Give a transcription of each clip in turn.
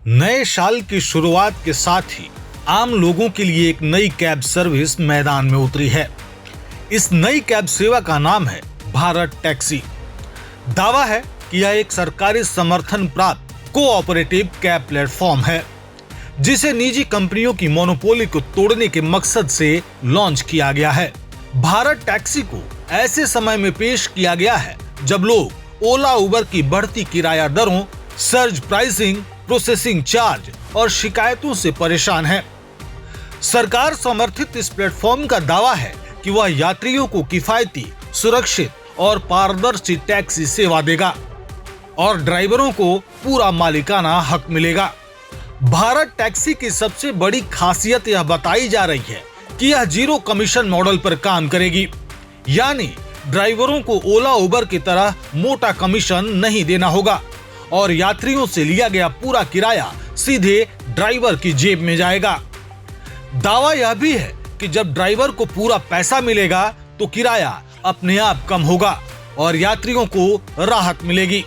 नए साल की शुरुआत के साथ ही आम लोगों के लिए एक नई कैब सर्विस मैदान में उतरी है। इस नई कैब सेवा का नाम है भारत टैक्सी। दावा है कि यह एक सरकारी समर्थन प्राप्त कोऑपरेटिव कैब प्लेटफॉर्म है, जिसे निजी कंपनियों की मोनोपोली को तोड़ने के मकसद से लॉन्च किया गया है। भारत टैक्सी को ऐसे समय में पेश किया गया है जब लोग ओला उबर की बढ़ती किराया दरों, सर्ज प्राइसिंग, प्रोसेसिंग चार्ज और शिकायतों से परेशान हैं। सरकार समर्थित इस प्लेटफॉर्म का दावा है कि वह यात्रियों को किफायती, सुरक्षित और पारदर्शी टैक्सी सेवा देगा और ड्राइवरों को पूरा मालिकाना हक मिलेगा। भारत टैक्सी की सबसे बड़ी खासियत यह बताई जा रही है कि यह जीरो कमीशन मॉडल पर काम करेगी, यानी ड्राइवरों को ओला उबर की तरह मोटा कमीशन नहीं देना होगा और यात्रियों से लिया गया पूरा किराया सीधे ड्राइवर की जेब में जाएगा। दावा यह भी है कि जब ड्राइवर को पूरा पैसा मिलेगा तो किराया अपने आप कम होगा और यात्रियों को राहत मिलेगी।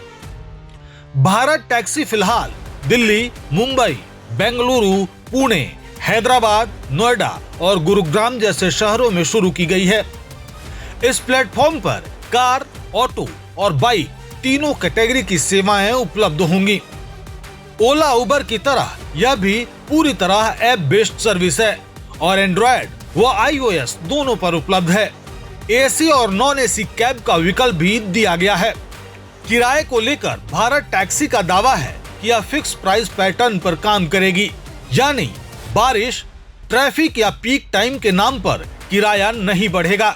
भारत टैक्सी फिलहाल दिल्ली, मुंबई, बेंगलुरु, पुणे, हैदराबाद, नोएडा और गुरुग्राम जैसे शहरों में शुरू की गई है। इस प्लेटफॉर्म पर कार, ऑटो और बाइक तीनों कैटेगरी की सेवाएं उपलब्ध होंगी। ओला उबर की तरह यह भी पूरी तरह ऐप बेस्ड सर्विस है और एंड्रॉयड व iOS दोनों पर उपलब्ध है। एसी और नॉन एसी कैब का विकल्प भी दिया गया है। किराए को लेकर भारत टैक्सी का दावा है कि यह फिक्स प्राइस पैटर्न पर काम करेगी, यानी बारिश, ट्रैफिक या पीक टाइम के नाम पर किराया नहीं बढ़ेगा।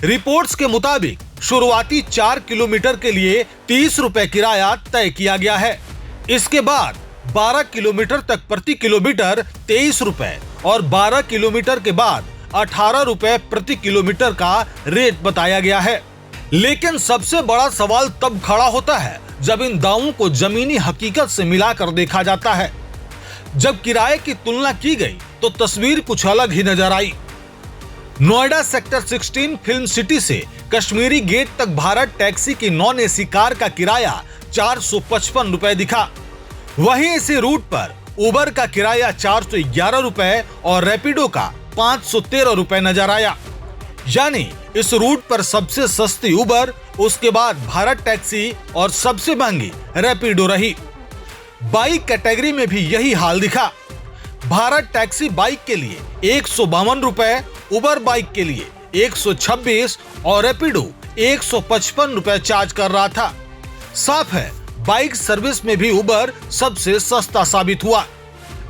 रिपोर्ट्स के मुताबिक शुरुआती 4 किलोमीटर के लिए 30 रुपए किराया तय किया गया है। इसके बाद 12 किलोमीटर तक प्रति किलोमीटर 23 रुपए और 12 किलोमीटर के बाद 18 रुपए प्रति किलोमीटर का रेट बताया गया है। लेकिन सबसे बड़ा सवाल तब खड़ा होता है जब इन दावों को जमीनी हकीकत से मिलाकर देखा जाता है। जब किराए की तुलना की गई तो तस्वीर कुछ अलग ही नजर आई। नोएडा सेक्टर 16 फिल्म सिटी से कश्मीरी गेट तक भारत टैक्सी की नॉन एसी कार का किराया 455 रुपए दिखा। वहीं इसी रूट पर उबर का किराया 411 रुपए और रैपिडो का 513 रुपए नजर आया। यानी इस रूट पर सबसे सस्ती उबर, उसके बाद भारत टैक्सी और सबसे महंगी रैपिडो रही। बाइक कैटेगरी में भी यही हाल दिखा। भारत टैक्सी बाइक के लिए 152 रुपए, उबर बाइक के लिए 126 और रैपिडो 155 रुपए चार्ज कर रहा था। साफ है, बाइक सर्विस में भी उबर सबसे सस्ता साबित हुआ।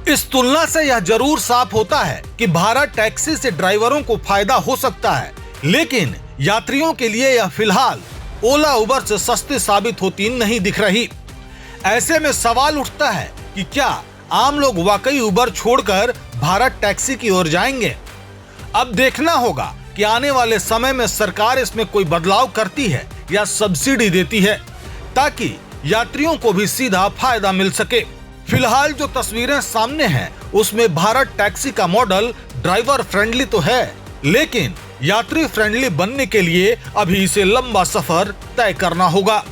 इस तुलना से यह जरूर साफ होता है कि भारत टैक्सी से ड्राइवरों को फायदा हो सकता है, लेकिन यात्रियों के लिए यह फिलहाल ओला उबर से सस्ती साबित होती नहीं दिख रही। ऐसे में सवाल उठता है कि क्या आम लोग वाकई उबर छोड़कर भारत टैक्सी की ओर जाएंगे? अब देखना होगा कि आने वाले समय में सरकार इसमें कोई बदलाव करती है या सब्सिडी देती है, ताकि यात्रियों को भी सीधा फायदा मिल सके। फिलहाल जो तस्वीरें सामने हैं उसमें भारत टैक्सी का मॉडल ड्राइवर फ्रेंडली तो है, लेकिन यात्री फ्रेंडली बनने के लिए अभी इसे लंबा सफर तय करना होगा।